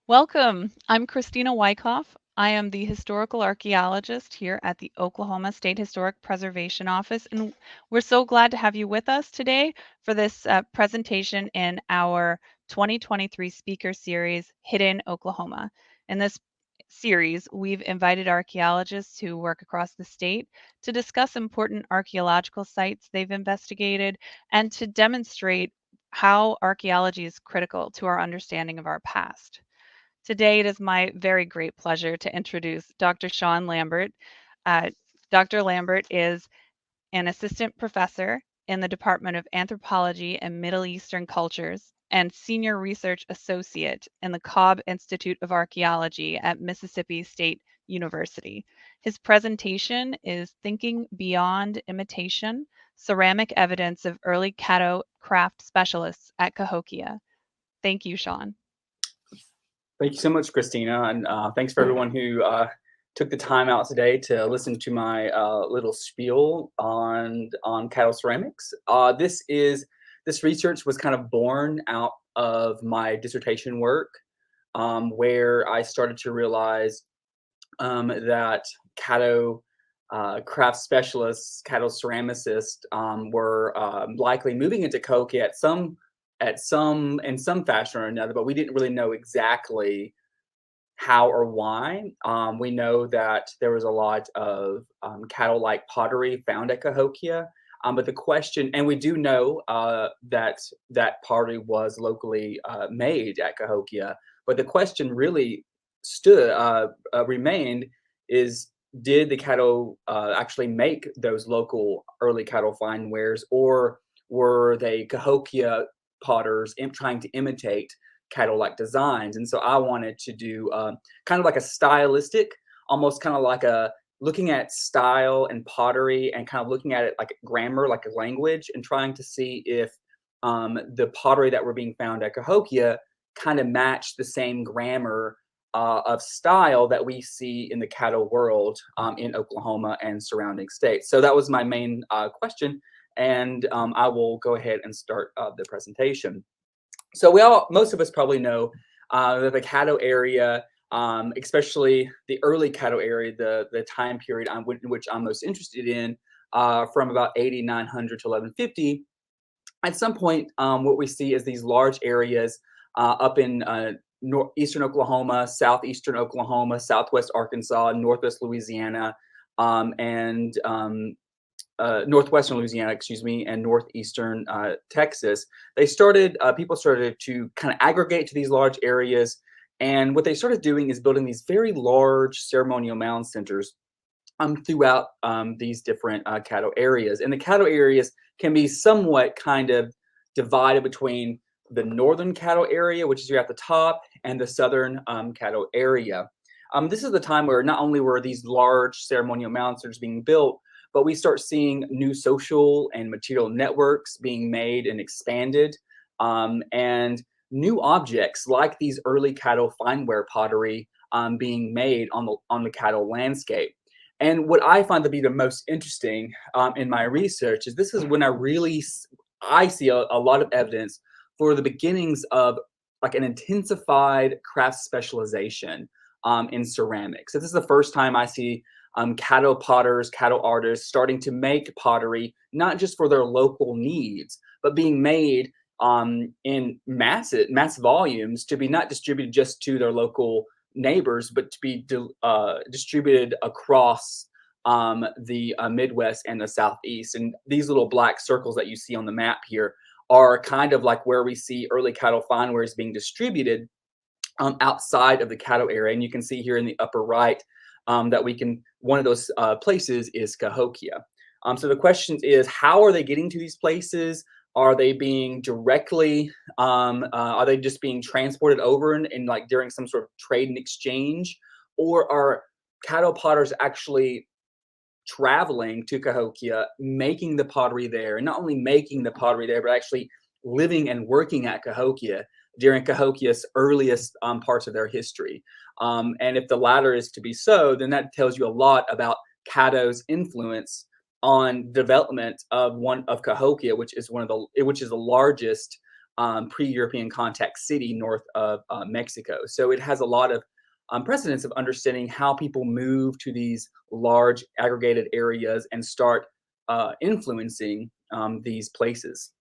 Welcome. I'm Christina Wyckoff. I am the historical archaeologist here at the Oklahoma State Historic Preservation Office, and we're so glad to have you with us today for this presentation in our 2023 speaker series, Hidden Oklahoma. In this series, we've invited archaeologists who work across the state to discuss important archaeological sites they've investigated and to demonstrate how archaeology is critical to our understanding of our past. Today, it is my very great pleasure to introduce Dr. Shawn Lambert. Uh, Dr. Lambert is an assistant professor in the Department of Anthropology and Middle Eastern Cultures and senior research associate in the Cobb Institute of Archaeology at Mississippi State University. His presentation is Thinking Beyond Imitation, Ceramic Evidence of Early Caddo Craft Specialists at Cahokia. Thank you, Shawn. Thank you so much, Christina, and thanks for everyone who took the time out today to listen to my little spiel on cattle ceramics. This research was kind of born out of my dissertation work, where I started to realize that cattle craft specialists, cattle ceramicists, were likely moving into Cahokia in some fashion or another, but we didn't really know exactly how or why. We know that there was a lot of cattle-like pottery found at Cahokia, but the question, and we do know that pottery was locally made at Cahokia, but the question really remained is, did the cattle actually make those local early cattle fine wares, or were they Cahokia potters trying to imitate cattle-like designs? And so I wanted to do kind of like a stylistic, almost kind of like a looking at style and pottery and kind of looking at it like grammar, like a language, and trying to see if the pottery that were being found at Cahokia kind of matched the same grammar of style that we see in the cattle world in Oklahoma and surrounding states. So that was my main question. And I will go ahead and start the presentation. So most of us probably know that the Caddo area, especially the early Caddo area, the time period in which I'm most interested in, from about 8900 to 1150. At some point, what we see is these large areas up in eastern Oklahoma, southeastern Oklahoma, southwest Arkansas, northwest Louisiana, and northwestern Louisiana, excuse me, and northeastern Texas. People started to kind of aggregate to these large areas. And what they started doing is building these very large ceremonial mound centers throughout these different Caddo areas. And the Caddo areas can be somewhat kind of divided between the northern Caddo area, which is here at the top, and the southern Caddo area. This is the time where not only were these large ceremonial mound centers being built, but we start seeing new social and material networks being made and expanded, and new objects like these early cattle fineware pottery being made on the cattle landscape. And what I find to be the most interesting in my research is this is when I see a lot of evidence for the beginnings of like an intensified craft specialization in ceramics. So this is the first time I see cattle potters, cattle artists starting to make pottery, not just for their local needs, but being made in massive volumes to be not distributed just to their local neighbors, but to be distributed across the Midwest and the Southeast. And these little black circles that you see on the map here are kind of like where we see early cattle finewares being distributed outside of the cattle area. And you can see here in the upper right one of those places is Cahokia. So the question is, how are they getting to these places? Are they being are they just being transported over in like during some sort of trade and exchange? Or are cattle potters actually traveling to Cahokia, making the pottery there, and not only making the pottery there, but actually living and working at Cahokia during Cahokia's earliest parts of their history? And if the latter is to be so, then that tells you a lot about Caddo's influence on development of Cahokia, which is the largest pre-European contact city north of Mexico. So it has a lot of precedence of understanding how people move to these large aggregated areas and start influencing these places.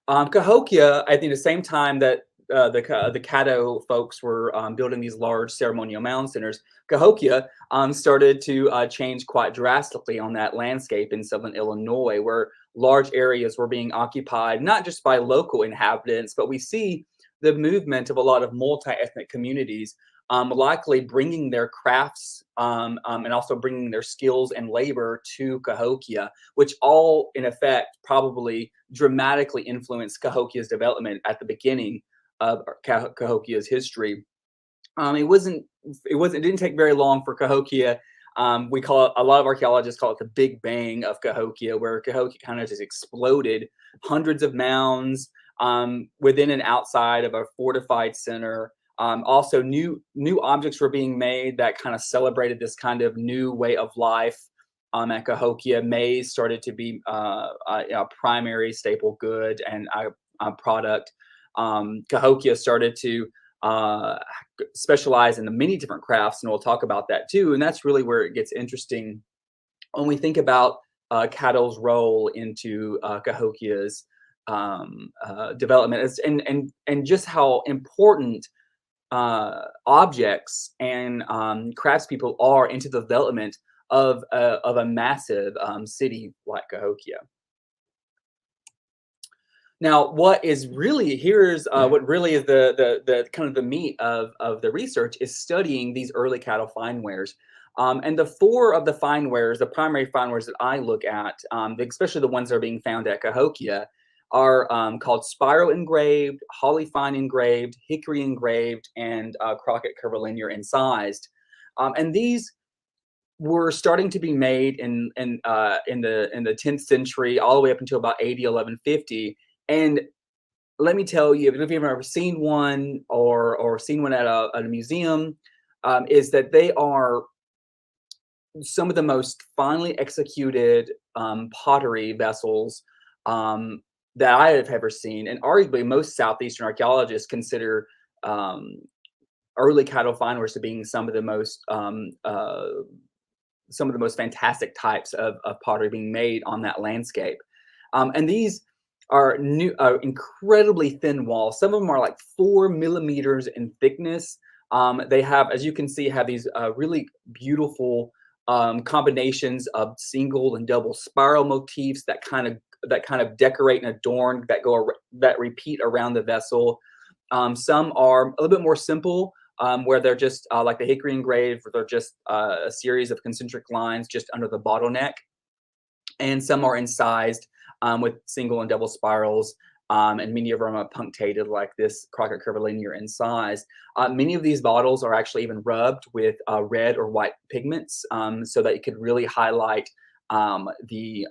Cahokia, I think the same time that the Caddo folks were building these large ceremonial mound centers, Cahokia started to change quite drastically on that landscape in southern Illinois, where large areas were being occupied not just by local inhabitants, but we see the movement of a lot of multi-ethnic communities, likely bringing their crafts and also bringing their skills and labor to Cahokia, which all, in effect, probably dramatically influenced Cahokia's development at the beginning of Cahokia's history. It didn't take very long for Cahokia. We call it, a lot of archaeologists call it the Big Bang of Cahokia, where Cahokia kind of just exploded. Hundreds of mounds within and outside of a fortified center. Also, new objects were being made that kind of celebrated this kind of new way of life. At Cahokia, maize started to be a primary staple good and a product. Cahokia started to specialize in the many different crafts, and we'll talk about that too. And that's really where it gets interesting when we think about Caddo's role into Cahokia's development, and just how important objects and craftspeople are into the development of a massive city like Cahokia. Now, what is really what really is the kind of the meat of the research is studying these early cattle find wares. And the four of the find wares, the primary find wares that I look at, especially the ones that are being found at Cahokia, are called spiral engraved, holly fine engraved, hickory engraved, and Crockett curvilinear incised. And these were starting to be made in the 10th century, all the way up until about AD 1150. And let me tell you, if you've ever seen one or seen one at a museum, is that they are some of the most finely executed pottery vessels that I have ever seen, and arguably most southeastern archaeologists consider early cattle find wares to being some of the most fantastic types of pottery being made on that landscape. And these are incredibly thin walls. Some of them are like 4 millimeters in thickness. They have, as you can see, have these really beautiful combinations of single and double spiral motifs that kind of decorate and adorn, that repeat around the vessel. Some are a little bit more simple, where they're just like the hickory engraved, where they're just a series of concentric lines just under the bottleneck. And some are incised with single and double spirals, and many of them are punctated like this Crockett curvilinear incised. Many of these bottles are actually even rubbed with red or white pigments, so that you could really highlight the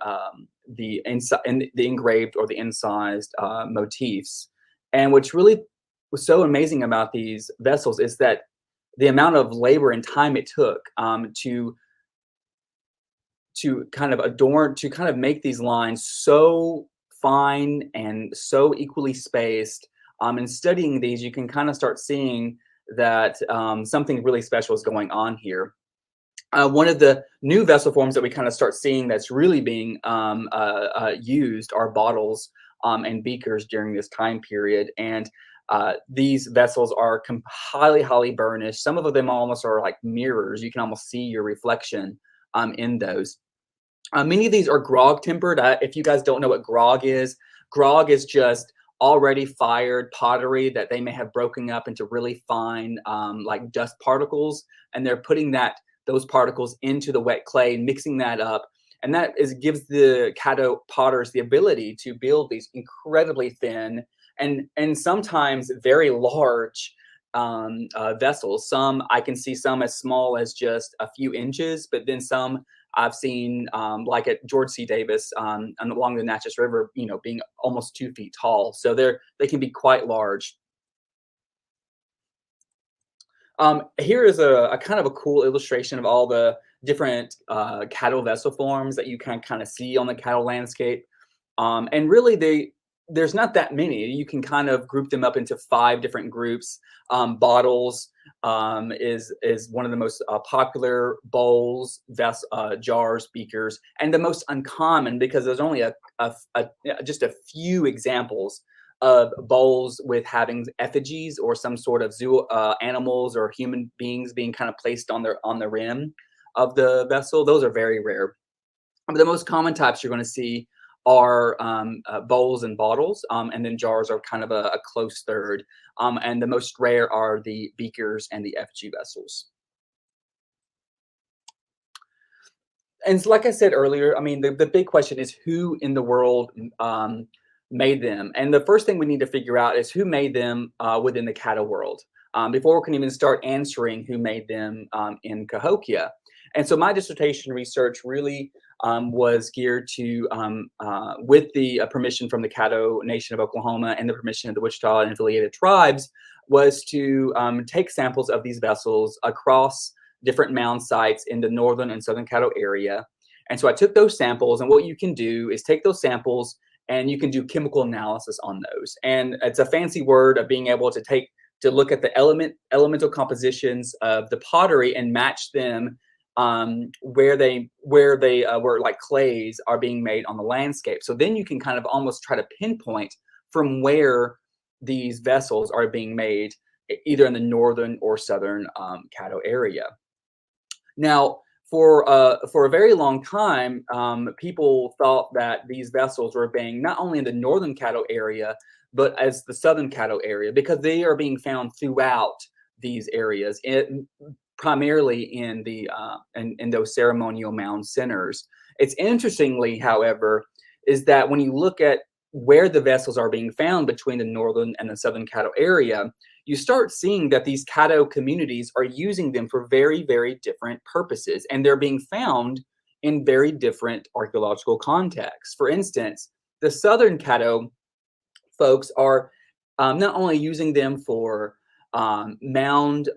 engraved or the incised motifs. And what's really was so amazing about these vessels is that the amount of labor and time it took to kind of make these lines so fine and so equally spaced. And studying these, you can kind of start seeing that something really special is going on here. One of the new vessel forms that we kind of start seeing that's really being used are bottles and beakers during this time period. And these vessels are highly burnished. Some of them almost are like mirrors. You can almost see your reflection in those. Many of these are grog tempered. If you guys don't know what grog is just already fired pottery that they may have broken up into really fine like dust particles, and they're putting those particles into the wet clay, mixing that up, and gives the Caddo potters the ability to build these incredibly thin and sometimes very large vessels. Some I can see some as small as just a few inches, but then some I've seen like at George C. Davis and along the Natchez River, being almost 2 feet tall. So they can be quite large. Here is a kind of a cool illustration of all the different Caddo vessel forms that you can kind of see on the Caddo landscape. And really, there's not that many. You can kind of group them up into 5 different groups. Bottles is one of the most popular. Bowls, jars, beakers, and the most uncommon, because there's only just a few examples of bowls with having effigies or some sort of zoo animals or human beings being kind of placed on the rim of the vessel. Those are very rare. But the most common types you're going to see are bowls and bottles, and then jars are kind of a close third. And the most rare are the beakers and the effigy vessels. And so like I said earlier, I mean, the big question is who in the world made them? And the first thing we need to figure out is who made them within the Caddo world, before we can even start answering who made them in Cahokia. And so my dissertation research really was geared to, with the permission from the Caddo Nation of Oklahoma and the permission of the Wichita and affiliated tribes, was to take samples of these vessels across different mound sites in the northern and southern Caddo area. And so I took those samples, and what you can do is take those samples and you can do chemical analysis on those. And it's a fancy word of being able to look at the elemental compositions of the pottery and match them where they were like clays are being made on the landscape. So then you can kind of almost try to pinpoint from where these vessels are being made, either in the northern or southern Caddo area. Now, for a very long time, people thought that these vessels were being not only in the northern Caddo area, but as the southern Caddo area, because they are being found throughout these areas, primarily in those ceremonial mound centers. It's interestingly, however, is that when you look at where the vessels are being found between the northern and the southern Caddo area, you start seeing that these Caddo communities are using them for very, very different purposes, and they're being found in very different archaeological contexts. For instance, the southern Caddo folks are not only using them for mound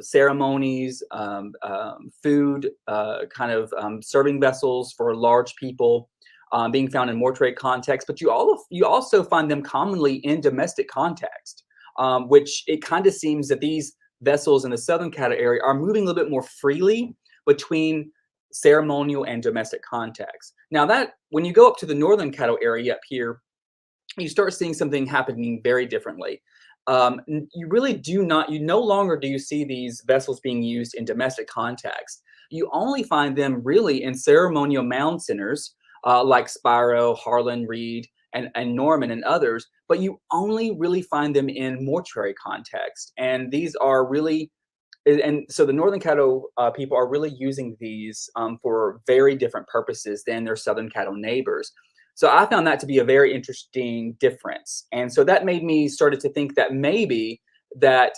ceremonies, food, kind of serving vessels for large people, being found in mortuary context, but you also find them commonly in domestic context, which it kind of seems that these vessels in the southern Caddo area are moving a little bit more freely between ceremonial and domestic context. Now that when you go up to the northern Caddo area up here, you start seeing something happening very differently. You no longer do you see these vessels being used in domestic context. You only find them really in ceremonial mound centers, like Spiro, Harlan, Reed, and Norman and others, but you only really find them in mortuary context. And these are really, and so the northern Caddo people are really using these for very different purposes than their southern Caddo neighbors. So I found that to be a very interesting difference. And so that made me started to think that maybe that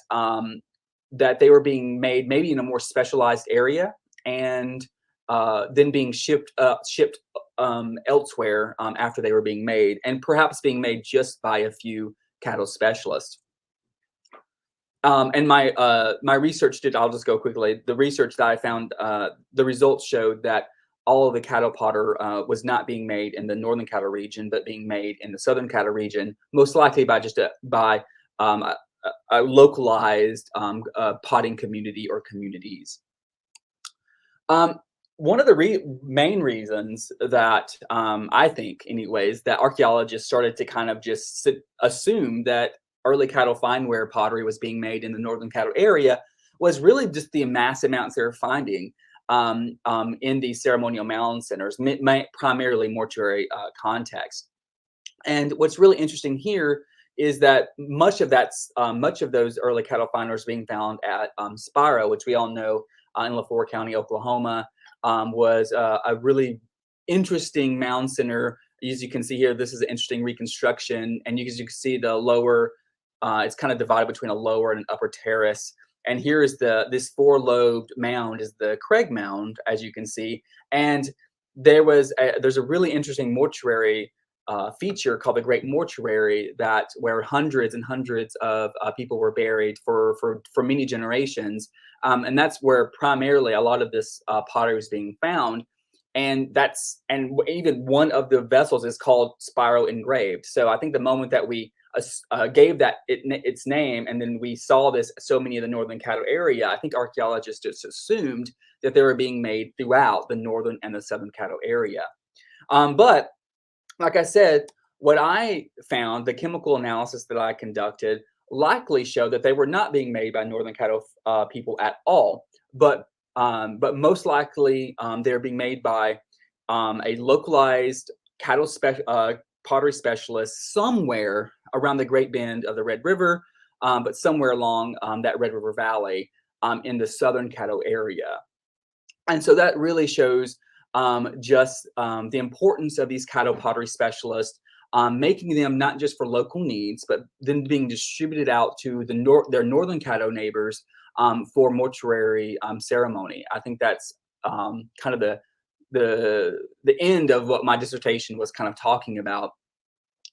they were being made maybe in a more specialized area, and then being shipped elsewhere after they were being made, and perhaps being made just by a few Caddo specialists. And my research I'll just go quickly. The research that I found, the results showed that all of the Caddo potter was not being made in the northern Caddo region, but being made in the southern Caddo region, most likely by a localized potting community or communities. One of the main reasons that I think, anyways, that archaeologists started to kind of just assume that early Caddo fineware pottery was being made in the northern Caddo area was really just the massive amounts they were finding in these ceremonial mound centers, primarily mortuary context. And what's really interesting here is that much of those early Caddo finders being found at Spiro, which we all know in LaFleur County, Oklahoma, was a really interesting mound center. As you can see here, this is an interesting reconstruction, and you can see the lower. It's kind of divided between a lower and an upper terrace. And here is this 4-lobed mound is the Craig Mound, as you can see. And there's a really interesting mortuary feature called the Great Mortuary, where hundreds and hundreds of people were buried for many generations. And that's where primarily a lot of this pottery was being found. and even one of the vessels is called spiral engraved. So I think the moment that we gave that its name, and then we saw this so many of the northern Caddo area, I think archaeologists just assumed that they were being made throughout the northern and the southern Caddo area. But like I said, what I found, the chemical analysis that I conducted, likely showed that they were not being made by northern Caddo people at all, but most likely they're being made by a localized pottery specialist somewhere around the Great Bend of the Red River, but somewhere along that Red River Valley in the southern Caddo area. And so that really shows just the importance of these Caddo pottery specialists, making them not just for local needs, but then being distributed out to their northern Caddo neighbors for mortuary ceremony. I think that's kind of the end of what my dissertation was kind of talking about.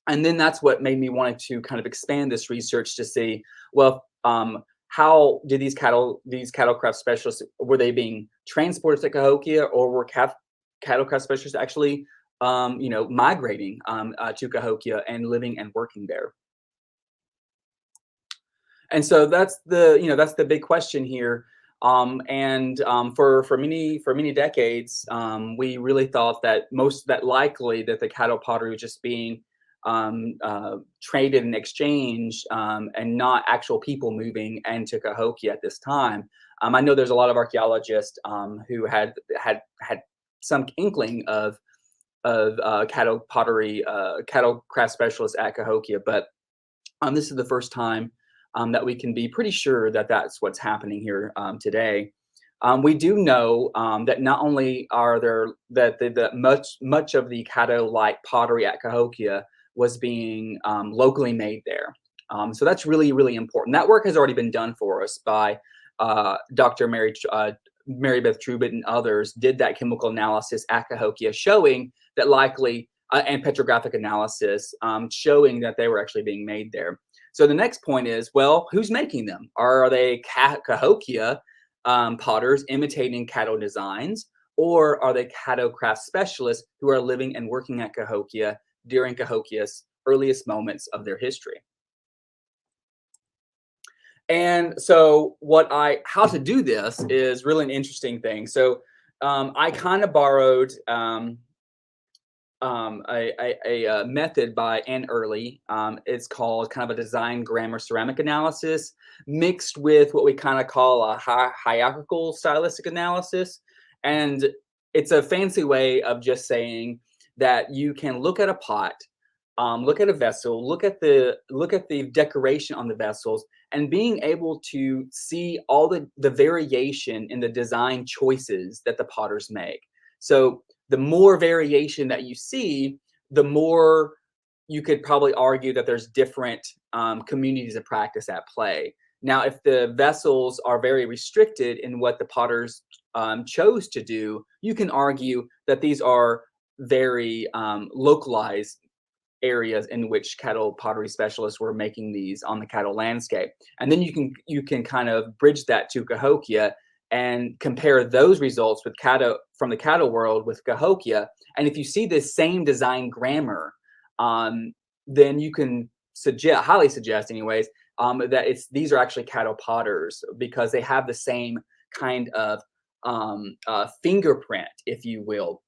And then that's what made me want to kind of expand this research to see, well, how did these cattle craft specialists, were they being transported to Cahokia, or were cattle craft specialists actually migrating to Cahokia and living and working there? And so that's the big question here. For many decades, we really thought that likely that the cattle pottery was just being traded and exchanged, and not actual people moving into Cahokia at this time. I know there's a lot of archaeologists who had some inkling of cattle pottery, cattle craft specialists at Cahokia, but this is the first time that we can be pretty sure that that's what's happening here today. We do know that not only are there that much of the Caddo-like pottery at Cahokia was being locally made there. So that's really, really important. That work has already been done for us by Dr. Mary Beth Trubit and others did that chemical analysis at Cahokia, showing that likely, and petrographic analysis, showing that they were actually being made there. So the next point is, well, who's making them? Are they Cahokia potters imitating Caddo designs, or are they Caddo craft specialists who are living and working at Cahokia during Cahokia's earliest moments of their history? And so how to do this is really an interesting thing. So I kind of borrowed a method by Ann Early. It's called kind of a design grammar ceramic analysis, mixed with what we kind of call a hierarchical stylistic analysis. And it's a fancy way of just saying that you can look at a pot, look at a vessel, look at the decoration on the vessels, and being able to see all the variation in the design choices that the potters make. So the more variation that you see, the more you could probably argue that there's different communities of practice at play. Now, if the vessels are very restricted in what the potters chose to do, you can argue that these are very localized areas in which Caddo pottery specialists were making these on the Caddo landscape. And then you can kind of bridge that to Cahokia and compare those results with Caddo from the Caddo world with Cahokia. And if you see this same design grammar, then you can highly suggest anyways, that these are actually Caddo potters, because they have the same kind of fingerprint, if you will.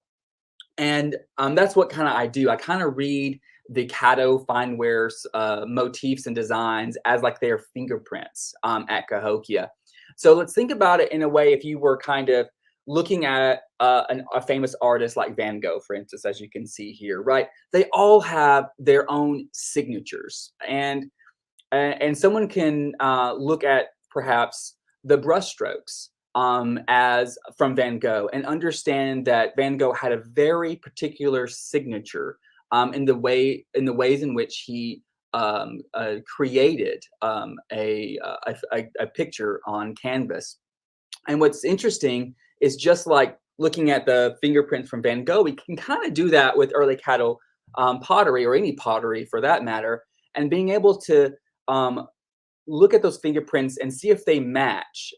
And that's what kind of I do. I kind of read the Caddo fine wares motifs and designs as like their fingerprints at Cahokia. So let's think about it in a way, if you were kind of looking at a famous artist like Van Gogh, for instance, as you can see here, right? They all have their own signatures, and someone can look at perhaps the brushstrokes as from Van Gogh and understand that Van Gogh had a very particular signature in the ways in which he created a picture on canvas. And what's interesting is, just like looking at the fingerprints from Van Gogh, we can kind of do that with early Caddo pottery, or any pottery for that matter, and being able to look at those fingerprints and see if they match.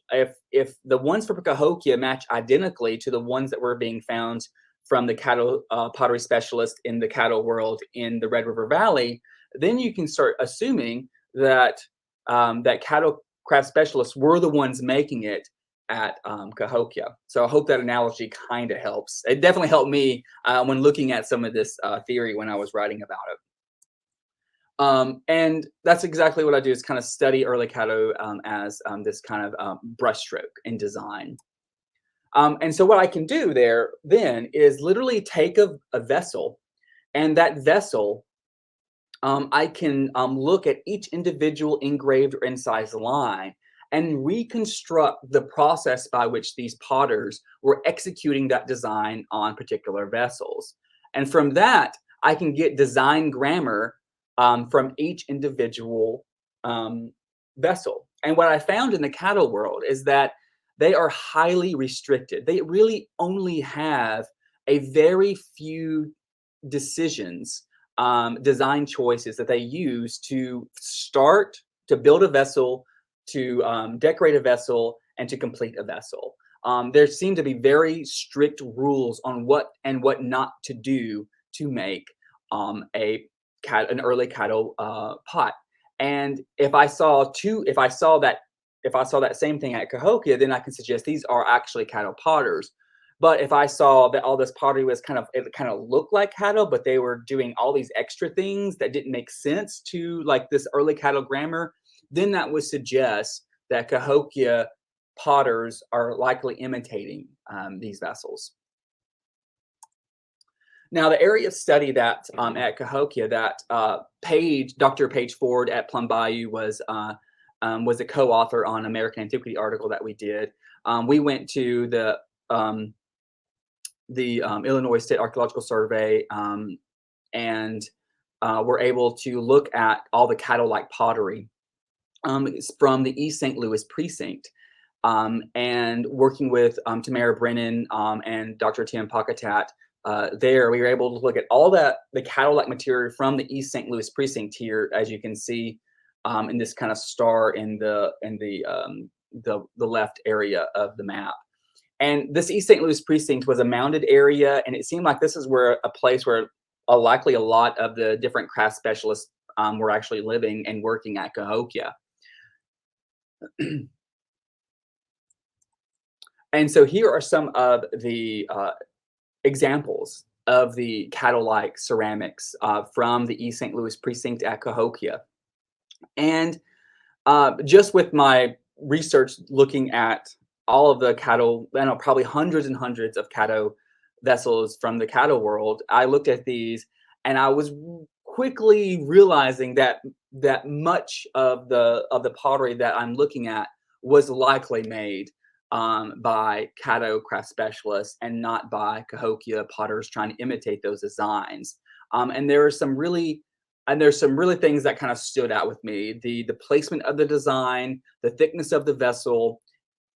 If the ones for Cahokia match identically to the ones that were being found from the Caddo pottery specialist in the Caddo world in the Red River Valley, then you can start assuming that that Caddo craft specialists were the ones making it at Cahokia. So I hope that analogy kind of helps. It definitely helped me when looking at some of this theory when I was writing about it. And that's exactly what I do, is kind of study early Caddo as this kind of brushstroke in design. And so what I can do there then is literally take a vessel, and that vessel, I can look at each individual engraved or incised line and reconstruct the process by which these potters were executing that design on particular vessels. And from that, I can get design grammar from each individual vessel. And what I found in the Caddo world is that they are highly restricted. They really only have a very few decisions, design choices that they use to start, to build a vessel, to decorate a vessel, and to complete a vessel. There seem to be very strict rules on what and what not to do to make an early Caddo pot. And if I saw that same thing at Cahokia, then I can suggest these are actually Caddo potters. But if I saw that all this pottery was it kind of looked like Caddo, but they were doing all these extra things that didn't make sense to like this early Caddo grammar, then that would suggest that Cahokia potters are likely imitating these vessels. Now, the area of study that at Cahokia that Dr. Paige Ford at Plum Bayou was a co-author on American Antiquity article that we did. We went to the Illinois State Archaeological Survey and were able to look at all the Caddo-like pottery from the East St. Louis precinct, and working with Tamara Brennan and Dr. Tim Pocketat. There, we were able to look at all the Caddo-like material from the East St. Louis precinct here, as you can see in this kind of star in the left area of the map. And this East St. Louis precinct was a mounded area, and it seemed like this is where a place where likely a lot of the different craft specialists were actually living and working at Cahokia. And so here are some of the examples of the Caddo-like ceramics from the East St. Louis precinct at Cahokia. And just with my research looking at all of the Caddo, I know probably hundreds and hundreds of Caddo vessels from the Caddo world, I looked at these and I was quickly realizing that much of the pottery that I'm looking at was likely made by Caddo craft specialists and not by Cahokia potters trying to imitate those designs. And there's some really things that kind of stood out with me: the placement of the design, the thickness of the vessel,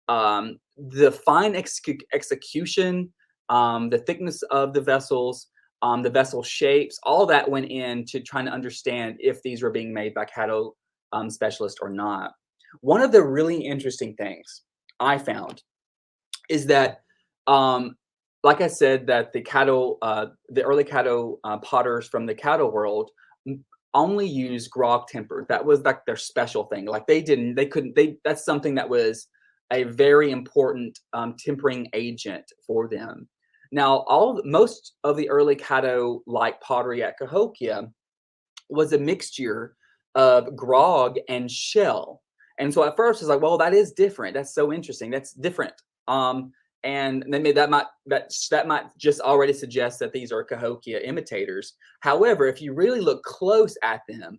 the fine execution, the thickness of the vessels, the vessel shapes. All that went into trying to understand if these were being made by Caddo specialists or not. One of the really interesting things I found is that, like I said, that the early Caddo potters from the Caddo world only use grog temper. That was like their special thing. Like that's something that was a very important tempering agent for them. Now, most of the early Caddo-like pottery at Cahokia was a mixture of grog and shell. And so at first it's like, well, that is different. That's so interesting. That's different. And then maybe that might just already suggest that these are Cahokia imitators. However, if you really look close at them,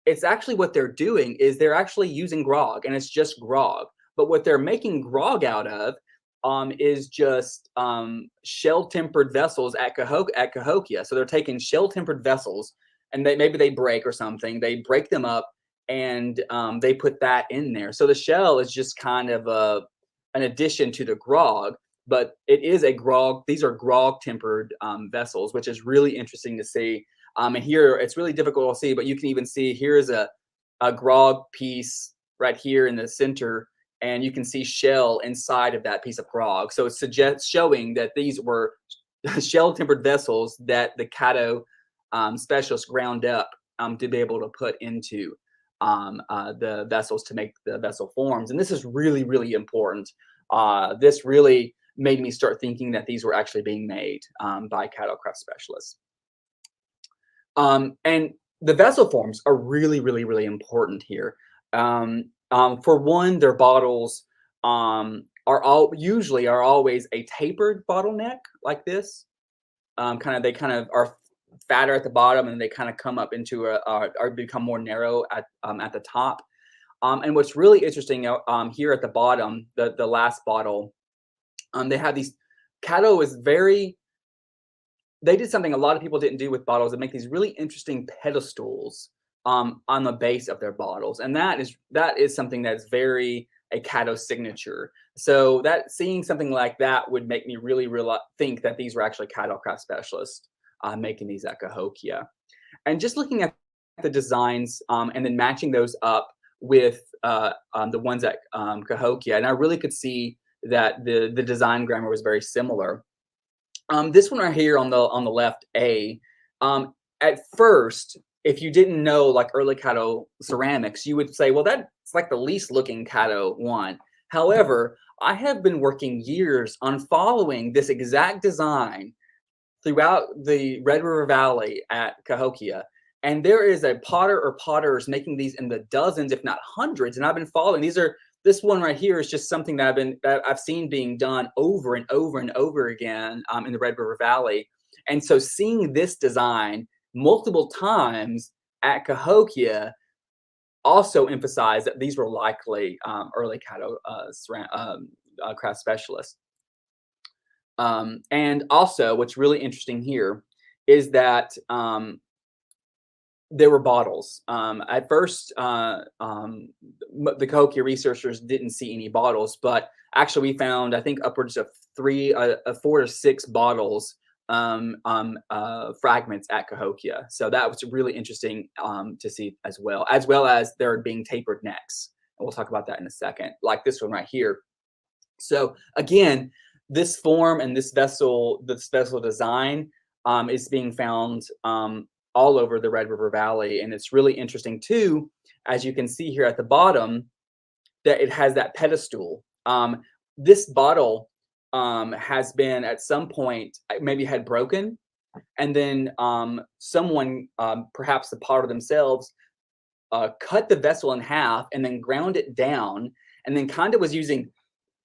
it's actually what they're doing is they're actually using grog, and it's just grog. But what they're making grog out of is just shell-tempered vessels at Cahokia. So they're taking shell-tempered vessels, and maybe they break or something. They break them up, and they put that in there. So the shell is just kind of an addition to the grog, but it is a grog. These are grog-tempered vessels, which is really interesting to see. And here, it's really difficult to see, but you can even see here is a grog piece right here in the center, and you can see shell inside of that piece of grog. So it suggests showing that these were shell-tempered vessels that the Caddo specialists ground up to be able to put into the vessels to make the vessel forms. And this is really, really important. This really made me start thinking that these were actually being made by Caddo craft specialists. And the vessel forms are really, really, really important here. For one, their bottles are always a tapered bottleneck like this. They kind of are fatter at the bottom, and they kind of come up into or become more narrow at the top. And what's really interesting here at the bottom, the last bottle, they have these. Caddo is very. They did something a lot of people didn't do with bottles, and make these really interesting pedestals on the base of their bottles, and that is something that's very a Caddo signature. So that seeing something like that would make me really think that these were actually Caddo craft specialists making these at Cahokia. And just looking at the designs and then matching those up with the ones at Cahokia, and I really could see that the design grammar was very similar. This one right here on the left, A. At first, if you didn't know like early Caddo ceramics, you would say, well, that's like the least looking Caddo one. However, I have been working years on following this exact design throughout the Red River Valley at Cahokia. And there is a potter or potters making these in the dozens, if not hundreds. And I've been following. This one right here is just something that I've seen being done over and over and over again in the Red River Valley. And so seeing this design multiple times at Cahokia also emphasized that these were likely early Caddo craft specialists. And also, what's really interesting here is that there were bottles. At first, the Cahokia researchers didn't see any bottles, but actually we found, I think, upwards of 4 to 6 bottles fragments at Cahokia. So that was really interesting to see as well as there being tapered necks. And we'll talk about that in a second, like this one right here. So again, this form and this vessel design is being found all over the Red River Valley. And it's really interesting too, as you can see here at the bottom, that it has that pedestal. This bottle has been at some point, maybe had broken, and then someone, perhaps the potter themselves, cut the vessel in half and then ground it down, and then kind of was using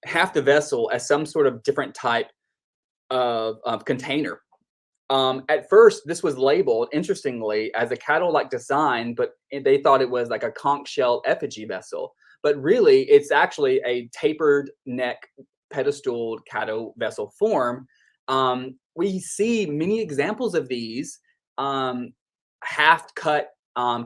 half the vessel as some sort of different type of container. At first, this was labeled, interestingly, as a Caddo-like design, but they thought it was like a conch shell effigy vessel. But really, it's actually a tapered neck pedestal Caddo vessel form. We see many examples of these half-cut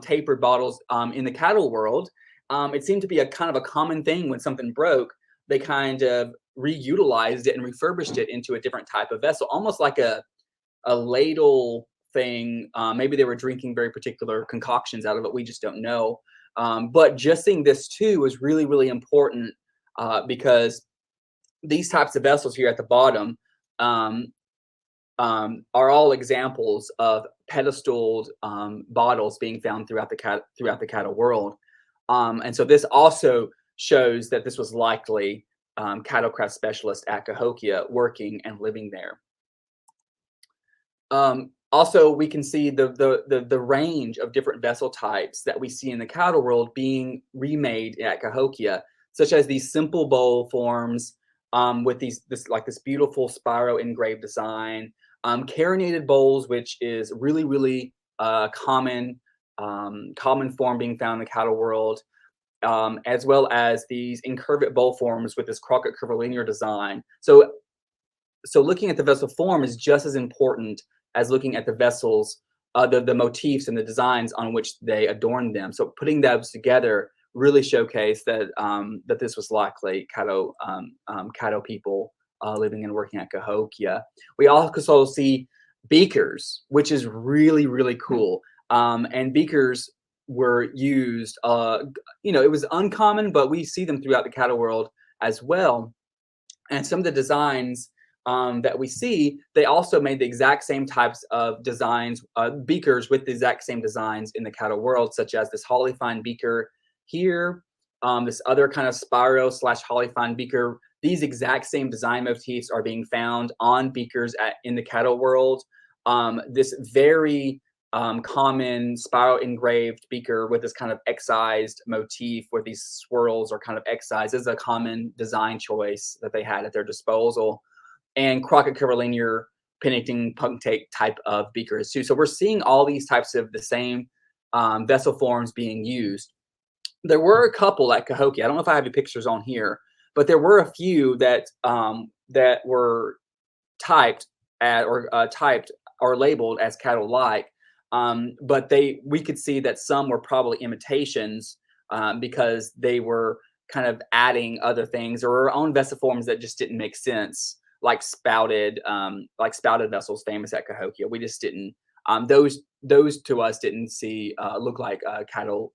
tapered bottles in the Caddo world. It seemed to be a kind of a common thing when something broke. They kind of reutilized it and refurbished it into a different type of vessel, almost like a ladle thing. Maybe they were drinking very particular concoctions out of it. We just don't know. But just seeing this too is really, really important because these types of vessels here at the bottom are all examples of pedestaled bottles being found throughout the Caddo world. And so this also shows that this was likely Caddo craft specialists at Cahokia working and living there. Also, we can see the range of different vessel types that we see in the Caddo world being remade at Cahokia, such as these simple bowl forms with this beautiful Spiro engraved design, carinated bowls, which is really, really common form being found in the Caddo world, as well as these incurvate bowl forms with this Crockett curvilinear design. So looking at the vessel form is just as important as looking at the vessels, the motifs and the designs on which they adorn them. So putting those together really showcased that that this was likely Caddo people living and working at Cahokia. We also see beakers, which is really, really cool. And beakers were used, it was uncommon, but we see them throughout the Caddo world as well. And some of the designs that we see, they also made the exact same types of designs, beakers with the exact same designs in the Caddo world, such as this holly fine beaker here, this other kind of spiral slash holly fine beaker. These exact same design motifs are being found on beakers in the Caddo world. This very common spiral engraved beaker with this kind of excised motif where these swirls are kind of excised is a common design choice that they had at their disposal. And Crockett curvilinear Pennington punctate type of beakers too. So we're seeing all these types of the same vessel forms being used. There were a couple at Cahokia. I don't know if I have any pictures on here, but there were a few that that were typed or labeled as Caddo-like. But we could see that some were probably imitations because they were kind of adding other things or own vessel forms that just didn't make sense, like spouted vessels famous at Cahokia. We just didn't those to us didn't see look like Caddo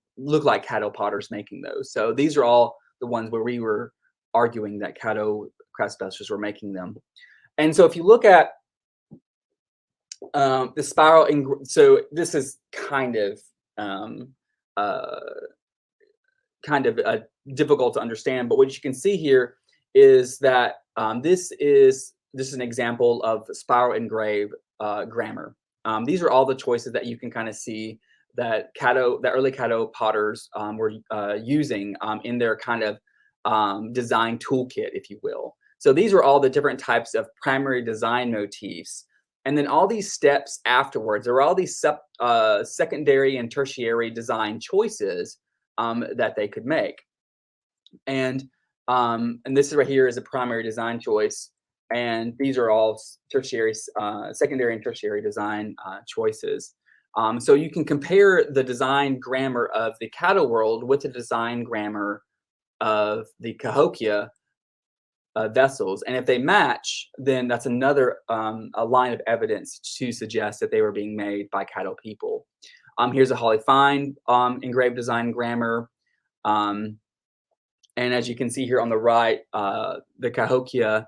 potters making those. So these are all the ones where we were arguing that Caddo craft specialists were making them. And so if you look at the spiral, so this is kind of difficult to understand, but what you can see here is that this is an example of spiral engraved grammar. These are all the choices that you can kind of see that early Caddo potters were using in their kind of design toolkit, if you will. So these are all the different types of primary design motifs. And then all these steps afterwards, there are all these secondary and tertiary design choices that they could make. And this is right here is a primary design choice. And these are all secondary and tertiary design choices. So you can compare the design grammar of the Caddo world with the design grammar of the Cahokia vessels, and if they match, then that's another a line of evidence to suggest that they were being made by Caddo people. Here's a holly fine engraved design grammar, and as you can see here on the right, the Cahokia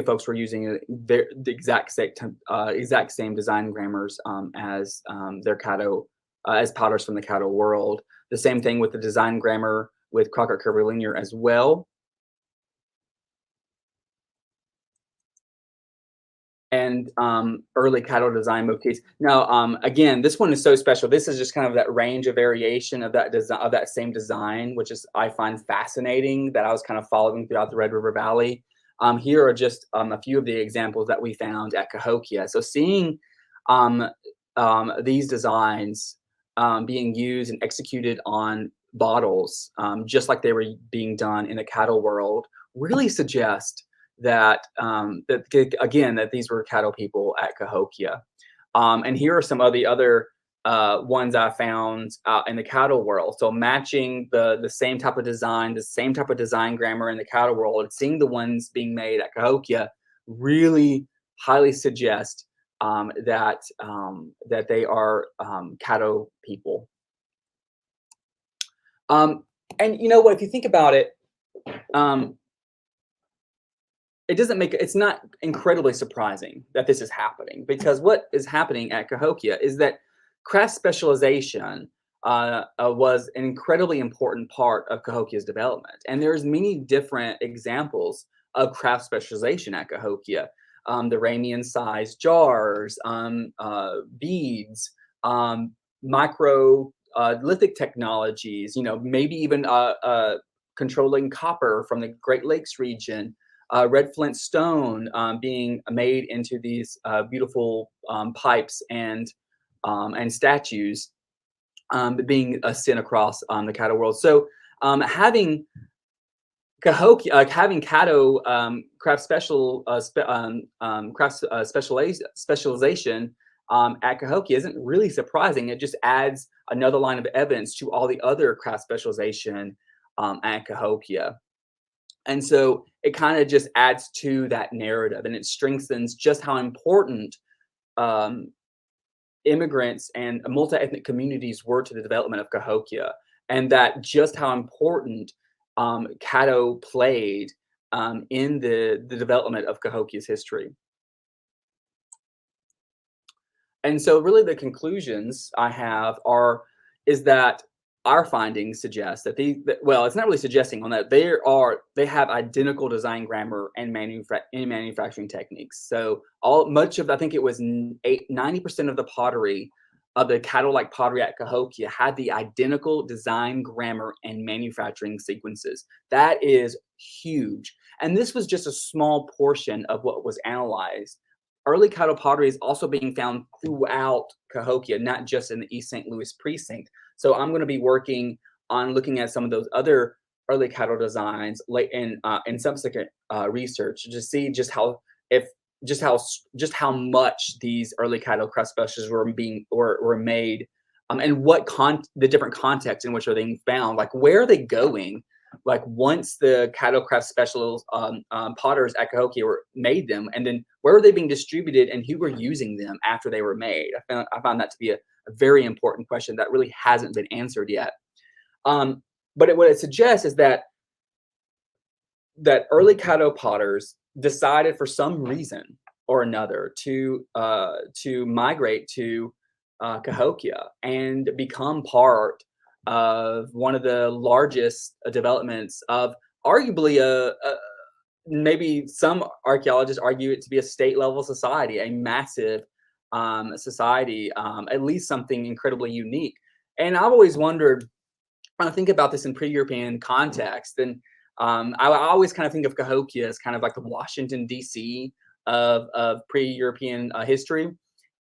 folks were using the exact same design grammars as their Caddo as potters from the Caddo world. The same thing with the design grammar with Crockett curvilinear as well. And early Caddo design motifs. Now, again, this one is so special. This is just kind of that range of variation of that same design, which is I find fascinating that I was kind of following throughout the Red River Valley. Here are just a few of the examples that we found at Cahokia. So seeing these designs being used and executed on bottles, just like they were being done in the Caddo world, really suggest that that these were Caddo people at Cahokia. And here are some of the other ones I found in the Caddo world. So matching the same type of design, the same type of design grammar in the Caddo world, and seeing the ones being made at Cahokia really highly suggest that they are Caddo people. And you know what? If you think about it, it's not incredibly surprising that this is happening, because what is happening at Cahokia is that craft specialization was an incredibly important part of Cahokia's development. And there's many different examples of craft specialization at Cahokia. The Ramian-sized jars, beads, microlithic technologies, maybe even controlling copper from the Great Lakes region, red flint stone being made into these beautiful pipes and statues being sent across the Caddo world. So having Cahokia, having Caddo craft specialization at Cahokia isn't really surprising. It just adds another line of evidence to all the other craft specialization at Cahokia. And so it kind of just adds to that narrative, and it strengthens just how important immigrants and multi-ethnic communities were to the development of Cahokia, and that just how important Caddo played in the development of Cahokia's history. And so really the conclusions I have are is that our findings suggest that well, it's not really suggesting on that they have identical design grammar and manufacturing techniques. So all much of I think it was 90% of the pottery of the Caddo-like pottery at Cahokia had the identical design grammar and manufacturing sequences. That is huge. And this was just a small portion of what was analyzed. Early Caddo pottery is also being found throughout Cahokia, not just in the East St. Louis precinct. So I'm going to be working on looking at some of those other early Caddo designs late in subsequent research to see if just how much these early Caddo craft specials were made, and what the different contexts in which are being found. Like where are they going? Like once the Caddo craft specials potters at Cahokia made them, and then where were they being distributed and who were using them after they were made? I found that to be a very important question that really hasn't been answered yet. But what it suggests is that early Caddo potters decided for some reason or another to migrate to Cahokia and become part of one of the largest developments of arguably maybe some archaeologists argue it to be a state level society, a massive society, at least something incredibly unique. And I've always wondered, when I think about this in pre-European context, and I always kind of think of Cahokia as kind of like the Washington D.C. of pre-European history,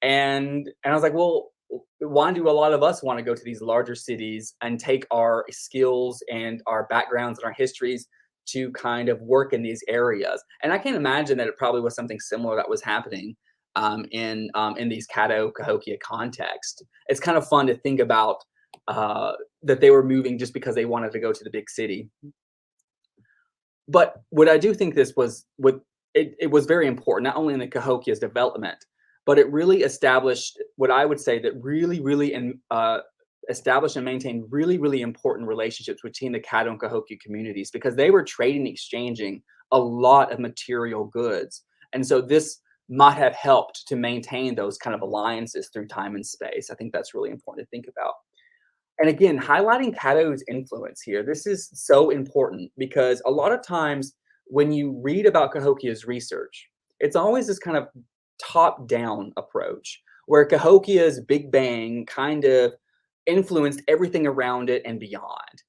and I was like, well, why do a lot of us want to go to these larger cities and take our skills and our backgrounds and our histories to kind of work in these areas? And I can imagine that it probably was something similar that was happening in these Caddo Cahokia context. It's kind of fun to think about that they were moving just because they wanted to go to the big city. But what I do think this was it was very important, not only in the Cahokia's development, but it really established what I would say that really established and maintained really important relationships between the Caddo and Cahokia communities, because they were trading, exchanging a lot of material goods. And so this might have helped to maintain those kind of alliances through time and space. I think that's really important to think about. And again, highlighting Caddo's influence here, this is so important because a lot of times when you read about Cahokia's research, it's always this kind of top-down approach where Cahokia's Big Bang kind of influenced everything around it and beyond.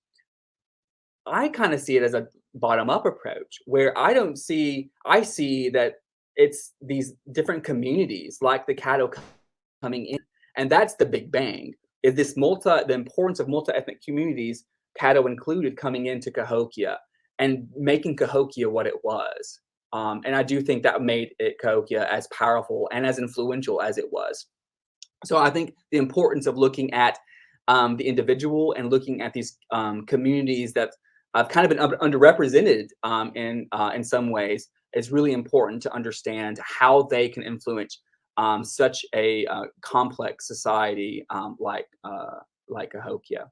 I kind of see it as a bottom-up approach where I see that it's these different communities like the Caddo coming in, and that's the Big Bang. Is the importance of multi-ethnic communities, Caddo included, coming into Cahokia and making Cahokia what it was. And I do think that made Cahokia as powerful and as influential as it was. So I think the importance of looking at the individual and looking at these communities that have kind of been underrepresented in some ways is really important to understand how they can influence such a complex society like Cahokia.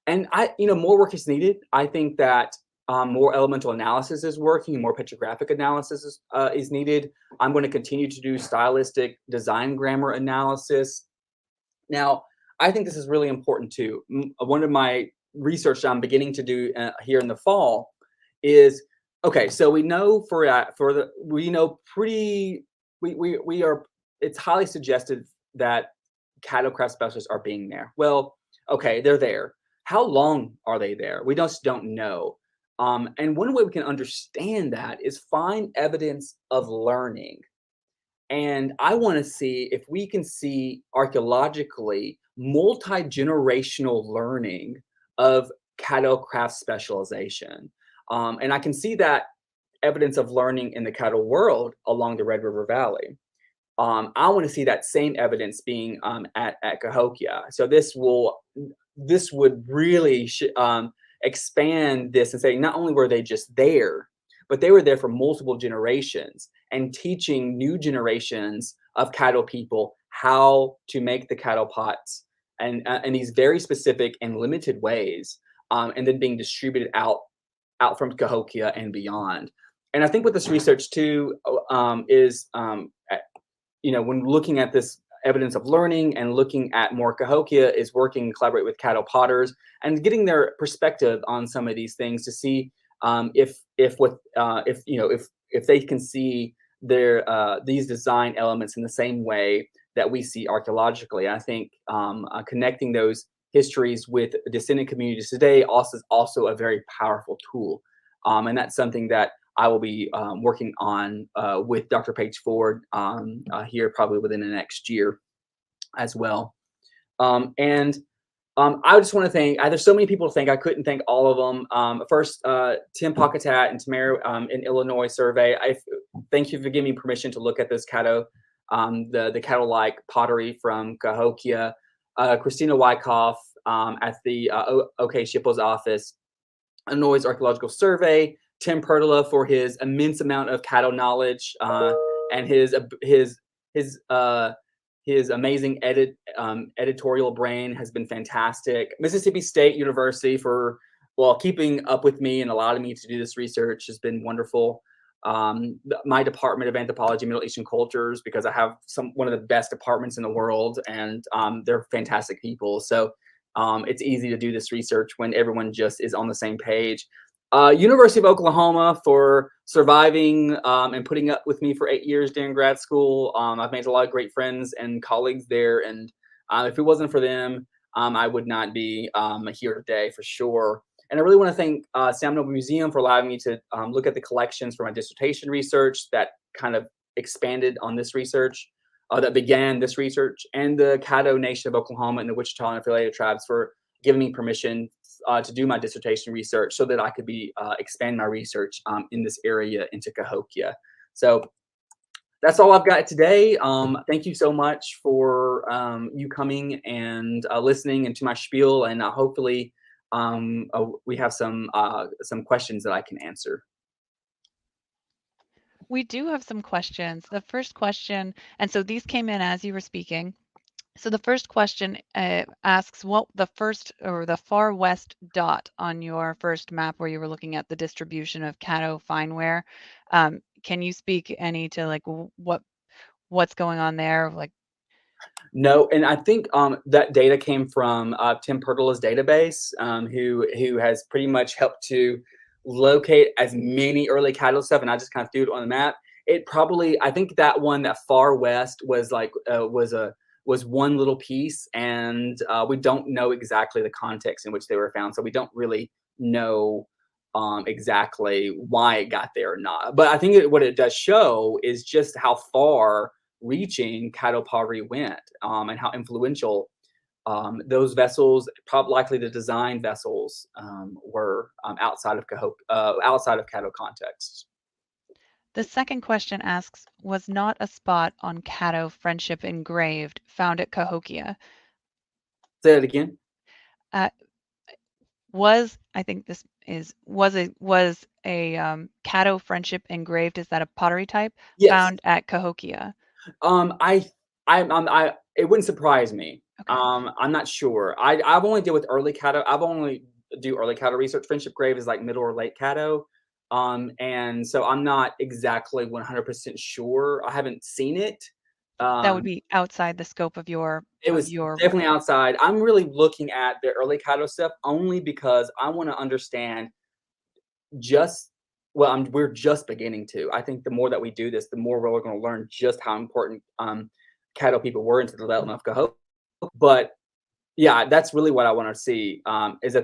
And more work is needed. I think that more elemental analysis is working, more petrographic analysis is needed. I'm going to continue to do stylistic design grammar analysis. Now, I think this is really important too. One of my research I'm beginning to do here in the fall is, okay, so we know it's highly suggested that Caddo craft specialists are being there. Well, okay, they're there. How long are they there? We just don't know. And one way we can understand that is find evidence of learning. And I want to see if we can see archaeologically multi-generational learning of Caddo craft specialization. And I can see that evidence of learning in the Caddo world along the Red River Valley. I want to see that same evidence being at Cahokia. So this would really expand this and say not only were they just there, but they were there for multiple generations and teaching new generations of Caddo people how to make the Caddo pots and in these very specific and limited ways, and then being distributed out out from Cahokia and beyond. And I think with this research too is when looking at this evidence of learning and looking at more Cahokia is working and collaborate with Caddo potters and getting their perspective on some of these things to see if they can see these design elements in the same way that we see archaeologically. I think connecting those histories with descendant communities today also a very powerful tool, and that's something that I will be working on with Dr. Paige Ford here probably within the next year as well. And I just want to thank, there's so many people to thank, I couldn't thank all of them. First, Tim Pocketat and Tamara in Illinois survey. Thank you for giving me permission to look at this Caddo, the Caddo-like pottery from Cahokia. Christina Wyckoff at the OK Shippo's office, Illinois Archaeological Survey. Tim Pertola for his immense amount of Caddo knowledge and his amazing editorial brain has been fantastic. Mississippi State University for keeping up with me and allowing me to do this research has been wonderful. My Department of Anthropology, Middle Eastern Cultures, because I have one of the best departments in the world, and they're fantastic people. So it's easy to do this research when everyone just is on the same page. University of Oklahoma for surviving and putting up with me for 8 years during grad school. I've made a lot of great friends and colleagues there, and if it wasn't for them, I would not be here today for sure. And I really want to thank Sam Noble Museum for allowing me to look at the collections for my dissertation research that kind of expanded on this research, that began this research, and the Caddo Nation of Oklahoma and the Wichita and affiliated tribes for giving me permission to do my dissertation research so that I could expand my research in this area into Cahokia. So that's all I've got today. Thank you so much for you coming and listening and to my spiel, and hopefully we have some questions that I can answer. We do have some questions. The first question, and so these came in as you were speaking. So the first question asks what the first or the far west dot on your first map where you were looking at the distribution of Caddo fineware. Can you speak any to like what's going on there? Like, no, and I think that data came from Tim Pertola's database, who has pretty much helped to locate as many early Caddo stuff, and I just kind of threw it on the map. I think that one, that far west, was like was one little piece, and we don't know exactly the context in which they were found, so we don't really know exactly why it got there or not. But I think what it does show is just how far reaching Caddo pottery went, and how influential those vessels, probably likely the design vessels, were outside of Caddo contexts. the second question asks, was not a spot on Caddo friendship engraved found at Cahokia? Say that again. I think this was a Caddo friendship engraved. Is that a pottery type? Yes. Found at Cahokia? It wouldn't surprise me. Okay. I'm not sure. I've only dealt with early Caddo. I've only do early Caddo research. Friendship grave is like middle or late Caddo. And so I'm not exactly 100% sure. I haven't seen it. That would be outside the scope of your. It was definitely outside. I'm really looking at the early Caddo stuff only because I want to understand we're just beginning to. I think the more that we do this, the more we're going to learn just how important Caddo people were into the development of Cahokia. But yeah, that's really what I want to see, is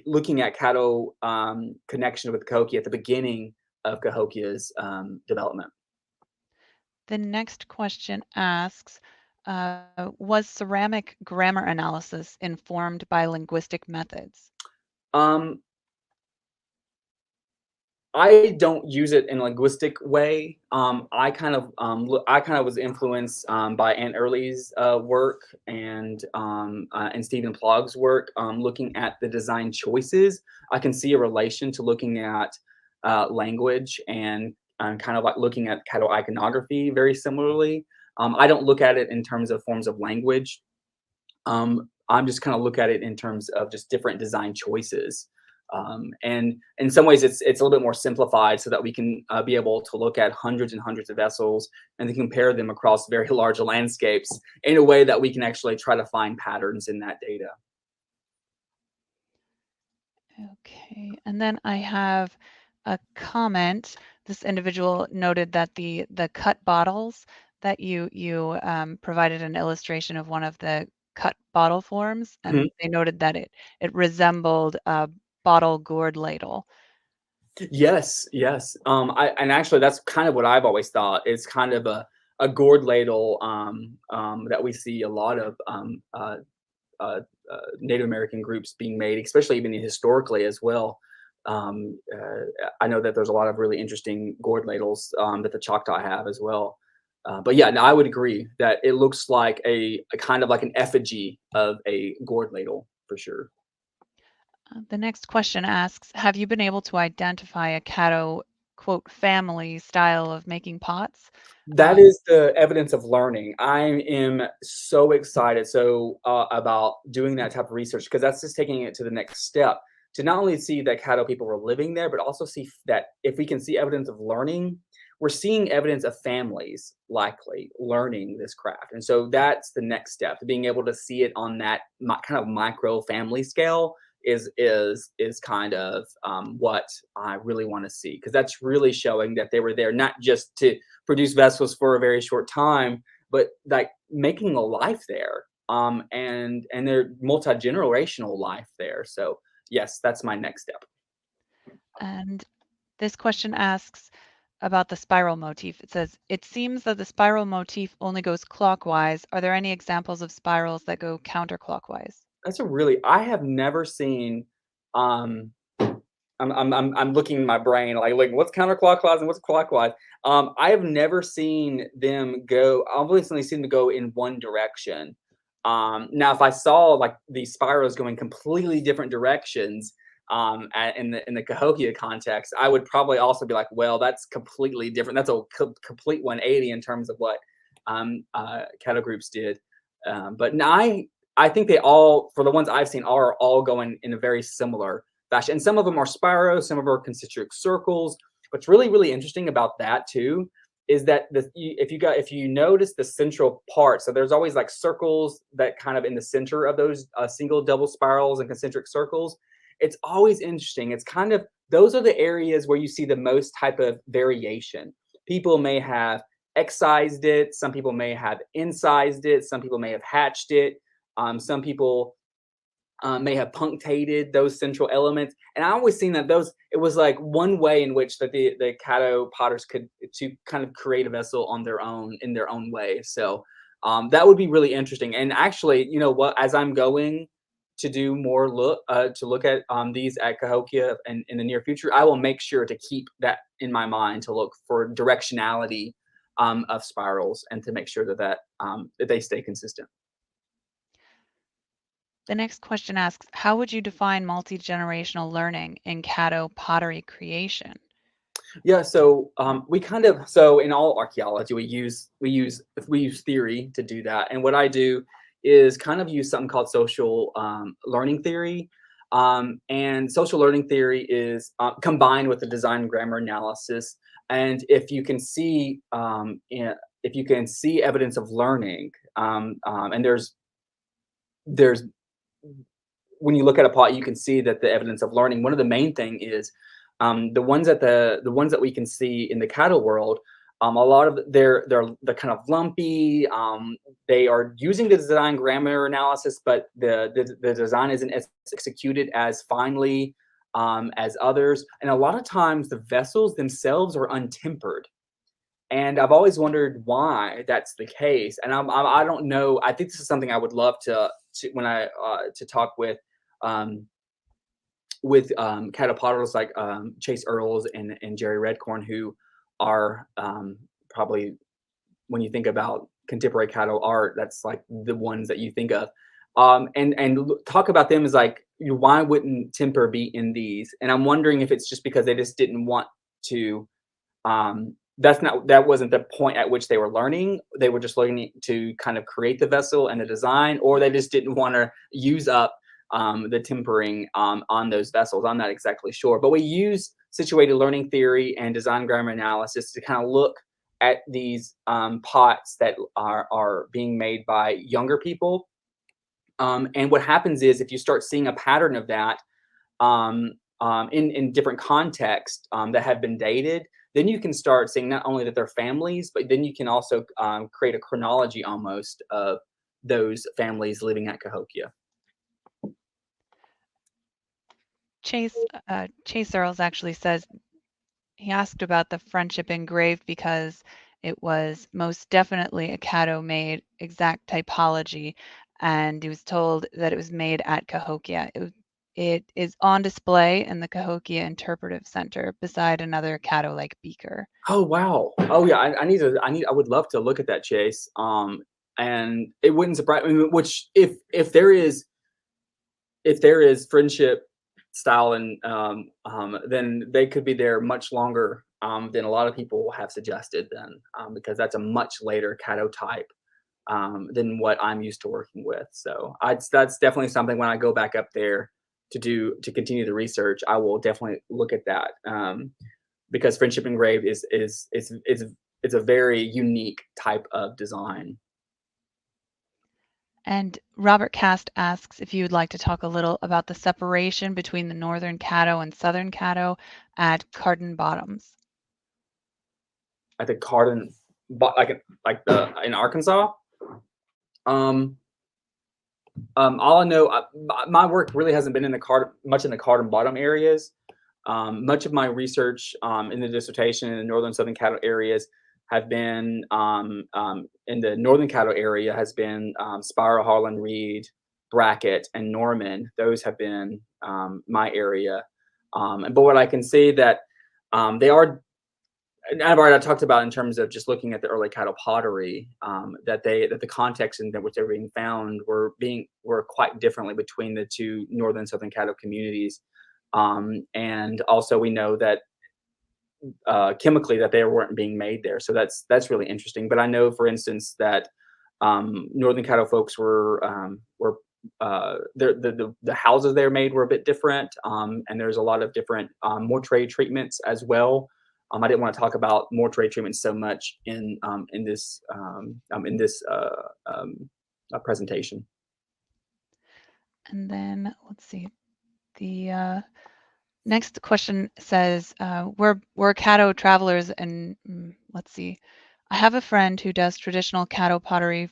looking at Caddo connection with Cahokia at the beginning of Cahokia's development. The next question asks, was ceramic grammar analysis informed by linguistic methods? I don't use it in a linguistic way. I kind of was influenced by Anne Early's work and Stephen Plogg's work, looking at the design choices. I can see a relation to looking at language and kind of like looking at Caddo iconography very similarly. I don't look at it in terms of forms of language. I'm just kind of look at it in terms of just different design choices. And in some ways, it's a little bit more simplified so that we can be able to look at hundreds and hundreds of vessels and then compare them across very large landscapes in a way that we can actually try to find patterns in that data. Okay, and then I have a comment. This individual noted that the cut bottles that you provided an illustration of one of the cut bottle forms, and they noted that it resembled a bottle gourd ladle. Yes, yes. And actually, that's kind of what I've always thought. It's kind of a gourd ladle that we see a lot of Native American groups being made, especially even historically as well. I know that there's a lot of really interesting gourd ladles that the Choctaw have as well. But yeah, no, I would agree that it looks like a kind of like an effigy of a gourd ladle for sure. The next question asks, have you been able to identify a Caddo, quote, family style of making pots? That is the evidence of learning. I am so excited about doing that type of research because that's just taking it to the next step to not only see that Caddo people were living there, but also see that if we can see evidence of learning, we're seeing evidence of families likely learning this craft. And so that's the next step, being able to see it on that kind of micro family scale is kind of what I really want to see because that's really showing that they were there not just to produce vessels for a very short time, but like making a life there, and their multi-generational life there. So yes, that's my next step. And this question asks about the spiral motif. It says, it seems that the spiral motif only goes clockwise. Are there any examples of spirals that go counterclockwise? That's a really I have never seen. Um, I'm looking in my brain like what's counterclockwise and what's clockwise. I have never seen them go. I've only seen them go in one direction. Now, if I saw like these spirals going completely different directions, in the Cahokia context, I would probably also be like, well, that's completely different. That's a complete 180 in terms of what cattle groups did. But no, I think they all, for the ones I've seen, are all going in a very similar fashion. And some of them are spirals, some of them are concentric circles. What's really, really interesting about that too is that if you notice the central part, so there's always like circles that kind of in the center of those single, double spirals and concentric circles. It's always interesting. It's kind of those are the areas where you see the most type of variation. People may have excised it. Some people may have incised it. Some people may have hatched it. Some people may have punctated those central elements. And I always seen that it was like one way in which that the Caddo potters could to kind of create a vessel on their own in their own way. So that would be really interesting. And actually, you know what, as I'm going to do more to look at these at Cahokia and in the near future, I will make sure to keep that in my mind to look for directionality of spirals and to make sure that they stay consistent. The next question asks, how would you define multi-generational learning in Caddo pottery creation? Yeah, so we kind of so in all archaeology we use theory to do that, and what I do is kind of use something called social learning theory, and social learning theory is combined with the design and grammar analysis, and if you can see evidence of learning, and there's when you look at a pot, you can see that the evidence of learning. One of the main thing is the ones that we can see in the cattle world. A lot of they're kind of lumpy. They are using the design grammar analysis, but the design isn't as executed as finely as others. And a lot of times the vessels themselves are untempered. And I've always wondered why that's the case. And I don't know. I think this is something I would love to when I to talk um, with cattle potters like Chase Earls and Jerry Redcorn, who are probably when you think about contemporary cattle art, that's like the ones that you think of. And talk about them as like, why wouldn't temper be in these? And I'm wondering if it's just because they just didn't want to. That wasn't the point at which they were learning. They were just learning to kind of create the vessel and the design, or they just didn't want to use up the tempering on those vessels. I'm not exactly sure, but we use situated learning theory and design grammar analysis to kind of look at these pots that are being made by younger people. And what happens is if you start seeing a pattern of that in different contexts that have been dated, then you can start seeing not only that they're families, but then you can also create a chronology almost of those families living at Cahokia. Chase Earls actually says he asked about the friendship engraved because it was most definitely a Caddo-made exact typology, and he was told that it was made at Cahokia. It is on display in the Cahokia Interpretive Center beside another Caddo-like beaker. Oh wow! Oh yeah, I would love to look at that, Chase. And it wouldn't surprise me. Which if there is friendship style and then they could be there much longer than a lot of people have suggested. Then because that's a much later Caddo type than what I'm used to working with. So that's definitely something when I go back up there to continue the research, I will definitely look at that because friendship engraved is a very unique type of design. And Robert Cast asks if you would like to talk a little about the separation between the northern Caddo and southern Caddo at Carden Bottoms. At the Carden, in Arkansas. All I know, my work really hasn't been in much in the Carden Bottom areas. Much of my research in the dissertation in the northern southern Caddo areas have been in the northern Caddo area has been Spiral, Harlan, Reed, Brackett, and Norman. Those have been my area. But what I can see that they are, and I've already talked about in terms of just looking at the early Caddo pottery, that the context in which they're being found were quite differently between the two northern and southern Caddo communities. And also we know that chemically that they weren't being made there. So that's really interesting. But I know, for instance, that northern Caddo folks were the houses they were made were a bit different, and there's a lot of different mortuary treatments as well. I didn't want to talk about mortuary treatments so much in this presentation. And then let's see, the next question says, we're Caddo travelers, and let's see, I have a friend who does traditional Caddo pottery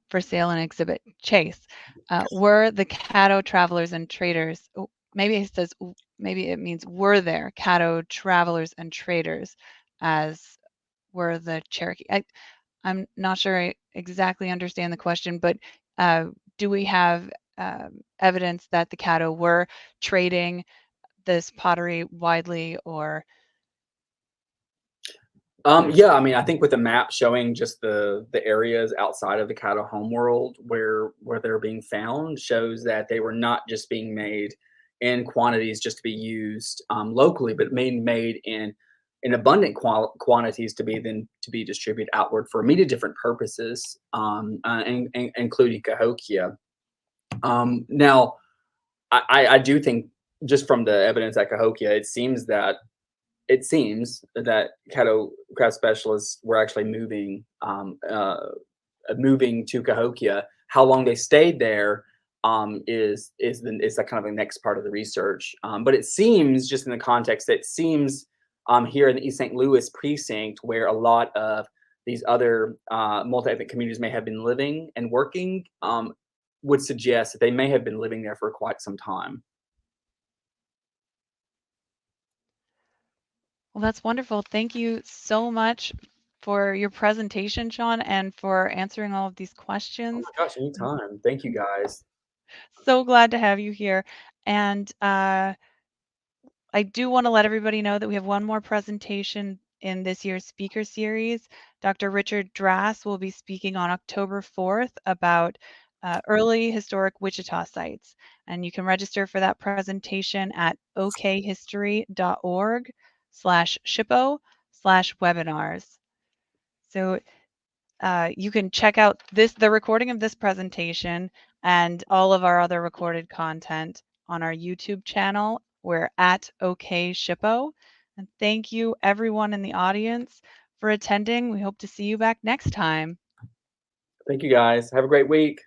for sale and exhibit. Chase, were the Caddo travelers and traders, maybe it says, maybe it means were there Caddo travelers and traders as were the Cherokee. I'm not sure I exactly understand the question, but do we have evidence that the Caddo were trading this pottery widely, or? Yeah, I mean, I think with the map showing just the areas outside of the Caddo homeworld where they're being found shows that they were not just being made in quantities just to be used locally, but being made in abundant quantities to be distributed outward for many different purposes, including Cahokia. Now, I do think just from the evidence at Cahokia, it seems that Caddo craft specialists were actually moving to Cahokia. How long they stayed there is that kind of the next part of the research. But it seems, just in the context, it seems here in the East St. Louis precinct, where a lot of these other multi-ethnic communities may have been living and working, would suggest that they may have been living there for quite some time. Well, that's wonderful. Thank you so much for your presentation, Shawn, and for answering all of these questions. Oh my gosh, anytime. Thank you guys. So glad to have you here. And I do want to let everybody know that we have one more presentation in this year's speaker series. Dr. Richard Drass will be speaking on October 4th about early historic Wichita sites. And you can register for that presentation at okhistory.org/shippo/webinars. So you can check out the recording of this presentation and all of our other recorded content on our YouTube channel. We're at OK Shippo. And thank you, everyone in the audience, for attending. We hope to see you back next time. Thank you, guys. Have a great week.